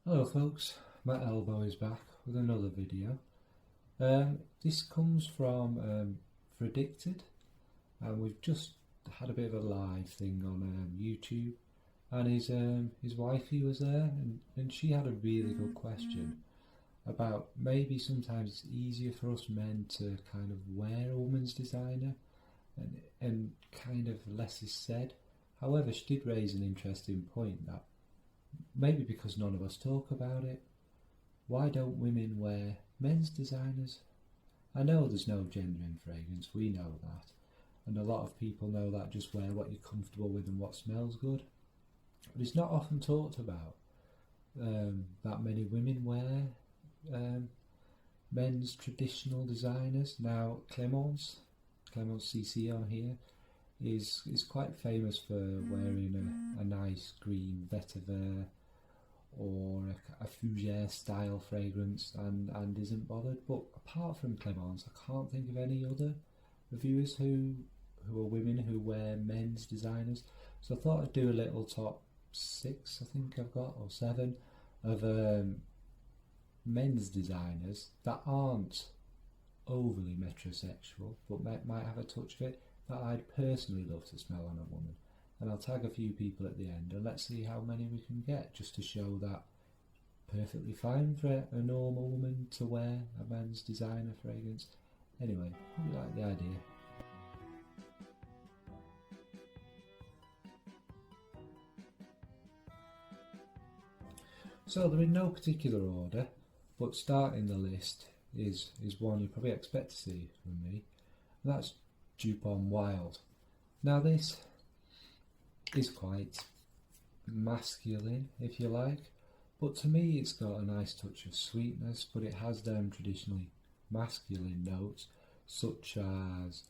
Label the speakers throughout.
Speaker 1: Hello folks, Matt Elbow is back with another video. This comes from Predicted, and we've just had a bit of a live thing on YouTube, and his wifey was there, and she had a really good question about maybe sometimes it's easier for us men to kind of wear a woman's designer, and kind of less is said. However, she did raise an interesting point that maybe because none of us talk about it, why don't women wear men's designers? I know there's no gender in fragrance, we know that, and a lot of people know that, just wear what you're comfortable with and what smells good. But it's not often talked about that many women wear men's traditional designers. Now, Clemence CC on here is quite famous for wearing a nice green vetiver or a fougere style fragrance and isn't bothered. But apart from Clemence, I can't think of any other reviewers who are women who wear men's designers. So I thought I'd do a little top 6, I think I've got, or 7 of men's designers that aren't overly metrosexual but might have a touch of it, that I'd personally love to smell on a woman. And I'll tag a few people at the end, and let's see how many we can get, just to show that perfectly fine for a normal woman to wear a man's designer fragrance. Anyway, hope you like the idea. So they're in no particular order, but starting the list is one you probably expect to see from me, and that's Dupont Wild. Now this is quite masculine, if you like, but to me it's got a nice touch of sweetness, but it has them traditionally masculine notes such as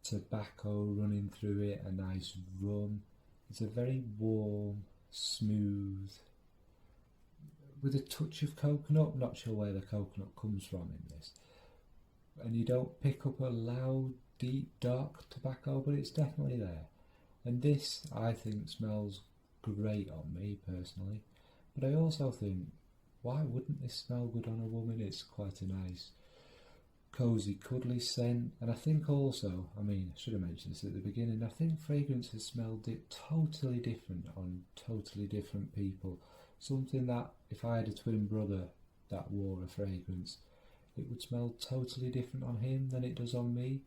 Speaker 1: tobacco running through it, a nice rum. It's a very warm, smooth, with a touch of coconut. I'm not sure where the coconut comes from in this, and you don't pick up a loud, deep, dark tobacco, but it's definitely there. And this, I think, smells great on me personally, but I also think, why wouldn't this smell good on a woman? It's quite a nice, cosy, cuddly scent. And I think also, I should have mentioned this at the beginning, I think fragrances smell totally different on totally different people. Something that, if I had a twin brother that wore a fragrance, it would smell totally different on him than it does on me.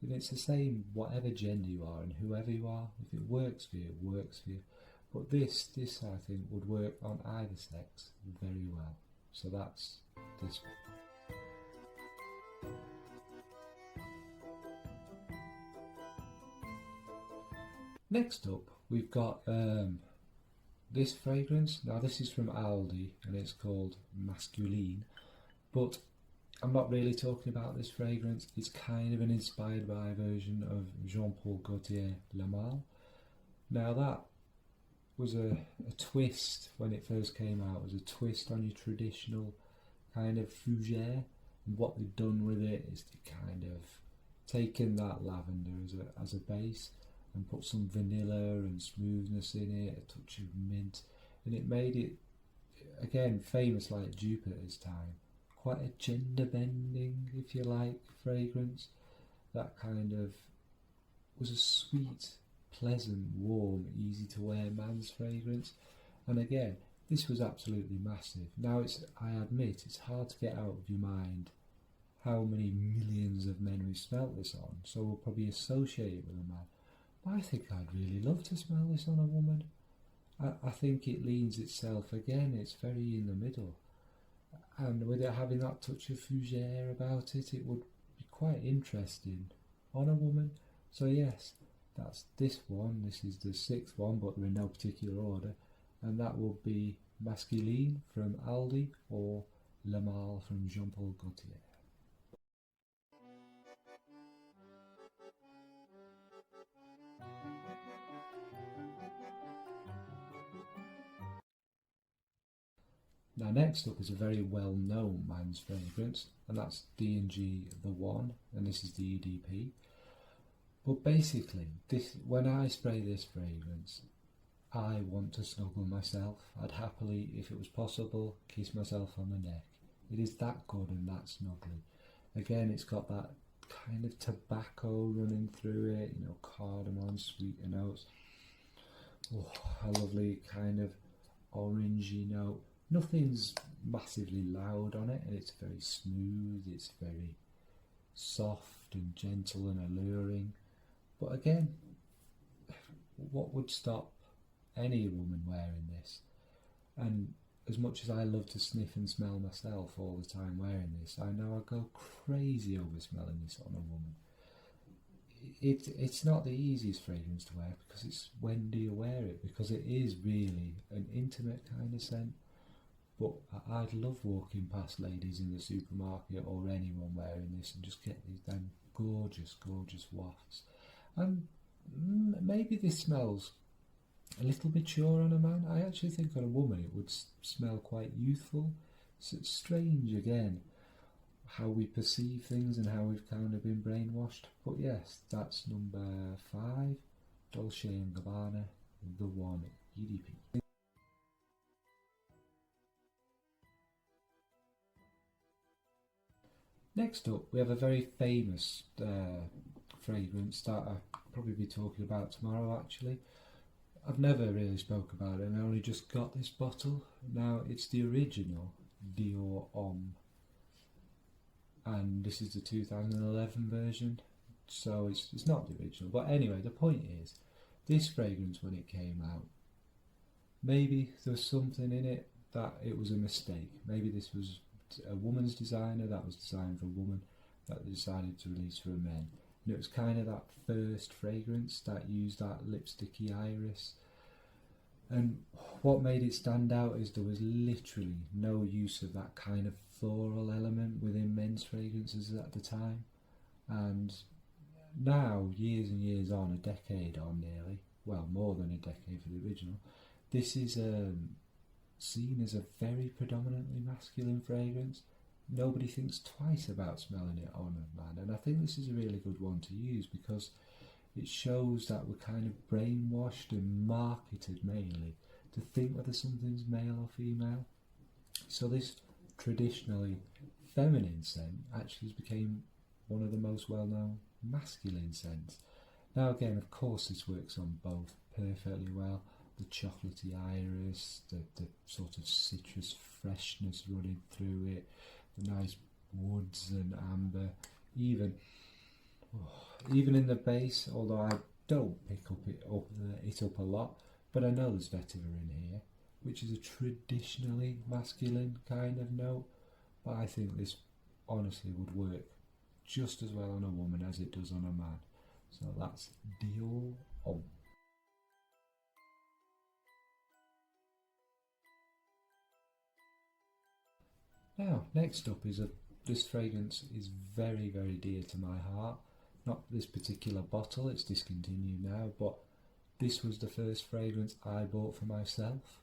Speaker 1: And it's the same whatever gender you are and whoever you are. If it works for you, it works for you. But this I think would work on either sex very well. So that's this one. Next up, we've got this fragrance. Now this is from Aldi and it's called Masculine, but I'm not really talking about this fragrance. It's kind of an inspired by version of Jean-Paul Gaultier Le Male. Now that was a twist when it first came out. It was a twist on your traditional kind of fougere, and what they've done with it is they kind of taken that lavender as a base and put some vanilla and smoothness in it, a touch of mint, and it made it, again, famous like Jupiter's time, quite a gender bending, if you like, fragrance. That kind of was a sweet, pleasant, warm, easy to wear man's fragrance. And again, this was absolutely massive. Now I admit it's hard to get out of your mind how many millions of men we've smelt this on, so we'll probably associate it with a man. But I think I'd really love to smell this on a woman. I think it leans itself, again, it's very in the middle. And with it having that touch of fougere about it, it would be quite interesting on a woman. So yes, that's this one. This is the 6th one, but they're in no particular order. And that will be Masculine from Aldi or Le Male from Jean-Paul Gaultier. Now next up is a very well known man's fragrance, and that's D&G The One, and this is the EDP. But basically, when I spray this fragrance, I want to snuggle myself. I'd happily, if it was possible, kiss myself on the neck. It is that good and that snuggly. Again, it's got that kind of tobacco running through it, you know, cardamom, sweeter notes. Oh, a lovely kind of orangey note. Nothing's massively loud on it, and it's very smooth, it's very soft and gentle and alluring. But again, what would stop any woman wearing this? And as much as I love to sniff and smell myself all the time wearing this, I know I go crazy over smelling this on a woman. It's not the easiest fragrance to wear, because it's when do you wear it, because it is really an intimate kind of scent. But I'd love walking past ladies in the supermarket or anyone wearing this and just get these damn gorgeous, gorgeous wafts. And maybe this smells a little mature on a man. I actually think on a woman it would smell quite youthful. So it's strange again how we perceive things and how we've kind of been brainwashed. But yes, that's number 5, Dolce & Gabbana, the one EDP. Next up, we have a very famous fragrance that I'll probably be talking about tomorrow actually. I've never really spoke about it, and I only just got this bottle. Now, it's the original Dior Homme, and this is the 2011 version, so it's not the original. But anyway, the point is, this fragrance, when it came out, maybe there was something in it that it was a mistake. Maybe this was a woman's designer that was designed for a woman that they decided to release for men. And it was kind of that first fragrance that used that lipsticky iris. And what made it stand out is there was literally no use of that kind of floral element within men's fragrances at the time. And now, years and years on, a decade on nearly, well, more than a decade for the original, this is seen as a very predominantly masculine fragrance. Nobody thinks twice about smelling it on a man, and I think this is a really good one to use because it shows that we're kind of brainwashed and marketed mainly to think whether something's male or female. So this traditionally feminine scent actually became one of the most well-known masculine scents. Now again, of course, this works on both perfectly well. The chocolatey iris, the sort of citrus freshness running through it, the nice woods and amber, even in the base, although I don't pick it up a lot, but I know there's vetiver in here, which is a traditionally masculine kind of note, but I think this honestly would work just as well on a woman as it does on a man. So that's Dior Homme. Now, next up is this fragrance is very, very dear to my heart. Not this particular bottle, it's discontinued now, but this was the first fragrance I bought for myself.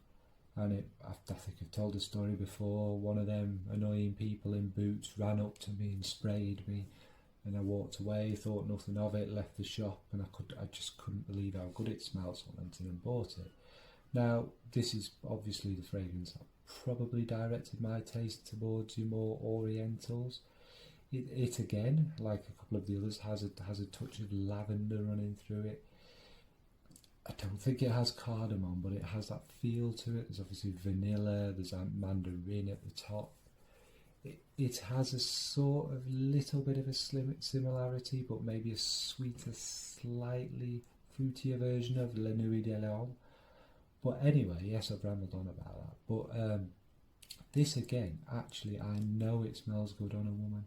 Speaker 1: And I think I've told the story before. One of them annoying people in boots ran up to me and sprayed me, and I walked away, thought nothing of it, left the shop, and I just couldn't believe how good it smelled, so I went in and bought it. Now, this is obviously the fragrance that probably directed my taste towards your more orientals. It again, like a couple of the others, has a touch of lavender running through it. I don't think it has cardamom, but it has that feel to it. There's obviously vanilla, there's a mandarin at the top. It has a sort of little bit of a similarity, but maybe a sweeter, slightly fruitier version of La Nuit de l'Homme. But anyway, yes, I've rambled on about that. But this again, actually, I know it smells good on a woman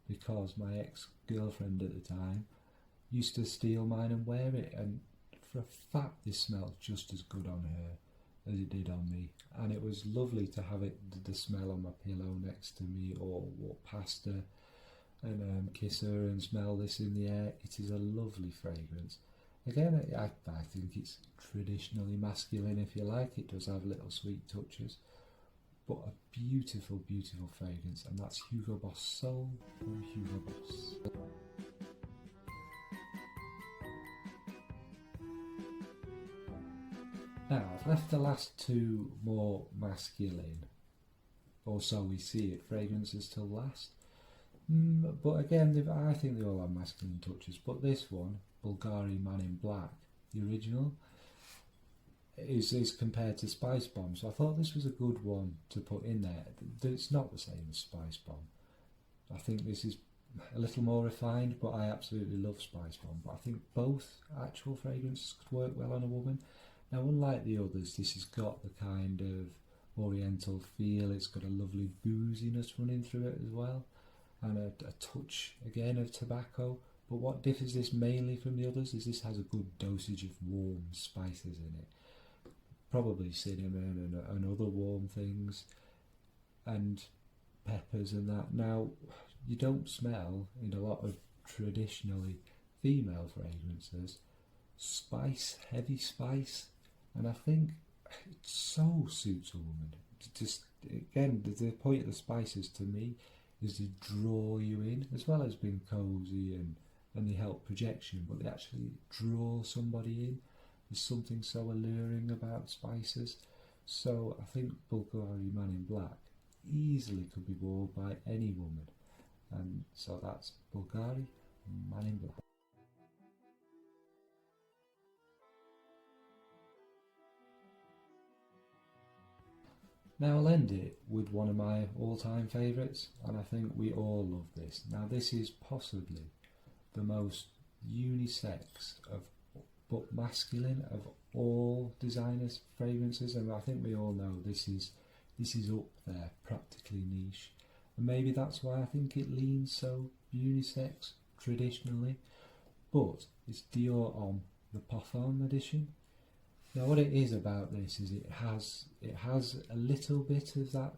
Speaker 1: because my ex-girlfriend at the time used to steal mine and wear it, and for a fact this smelled just as good on her as it did on me. And it was lovely to have it, the smell on my pillow next to me, or walk past her and kiss her and smell this in the air. It is a lovely fragrance. Again, I think it's traditionally masculine, if you like. It does have little sweet touches, but a beautiful, beautiful fragrance, and that's Hugo Boss Soul from Hugo Boss. Now, I've left the last two more masculine, or so we see it, fragrances till last. But again, I think they all have masculine touches. But this one, Bvlgari Man in Black, the original, is compared to Spice Bomb. So I thought this was a good one to put in there. It's not the same as Spice Bomb. I think this is a little more refined, but I absolutely love Spice Bomb. But I think both actual fragrances could work well on a woman. Now, unlike the others, this has got the kind of oriental feel. It's got a lovely booziness running through it as well, and a touch again of tobacco. But what differs this mainly from the others is this has a good dosage of warm spices in it, probably cinnamon and other warm things, and peppers and that. Now, you don't smell in a lot of traditionally female fragrances spice, heavy spice, and I think it so suits a woman. Just again, the point of the spices to me is to draw you in, as well as being cosy and they help projection, but they actually draw somebody in. There's something so alluring about spices. So I think Bvlgari Man in Black easily could be worn by any woman. And so that's Bvlgari Man in Black. Now I'll end it with one of my all-time favourites, and I think we all love this. Now this is possibly the most unisex but masculine of all designers' fragrances, and I think we all know this is up there, practically niche, and maybe that's why I think it leans so unisex traditionally. But it's Dior Homme, the Parfum edition. Now, what it is about this is it has a little bit of that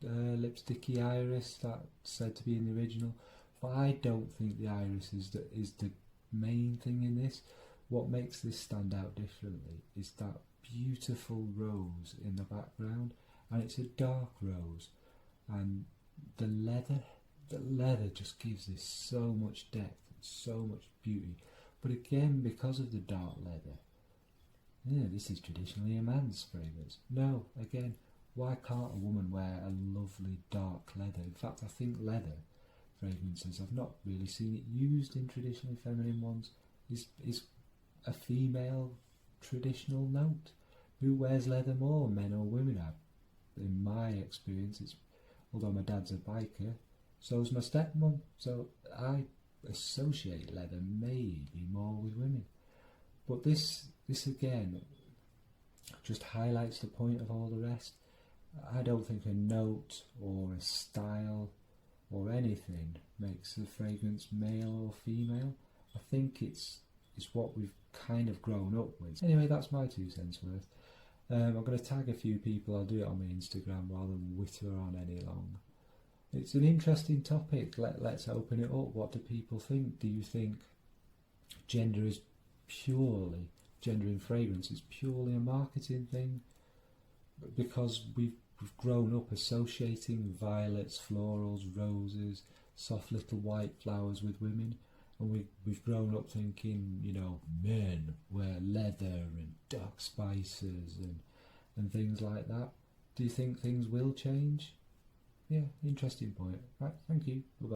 Speaker 1: lipsticky iris that's said to be in the original, but I don't think the iris is the main thing in this. What makes this stand out differently is that beautiful rose in the background, and it's a dark rose, and the leather just gives this so much depth and so much beauty. But again, because of the dark leather, yeah, this is traditionally a man's fragrance. No, again, why can't a woman wear a lovely dark leather? In fact, I think leather fragrances, I've not really seen it used in traditionally feminine ones, is a female traditional note. Who wears leather more, men or women? In my experience, although my dad's a biker, so's my stepmom, so I associate leather maybe more with women. But this again just highlights the point of all the rest. I don't think a note or a style or anything makes the fragrance male or female. I think it's what we've kind of grown up with. Anyway, that's my 2 cents worth. I'm going to tag a few people. I'll do it on my Instagram rather than witter on any long. It's an interesting topic. Let's open it up. What do people think? Do you think gender in fragrance is purely a marketing thing? Because we've grown up associating violets, florals, roses, soft little white flowers with women, and we've grown up thinking, men wear leather and dark spices and things like that. Do you think things will change? Yeah, interesting point. Right, thank you. Bye-bye.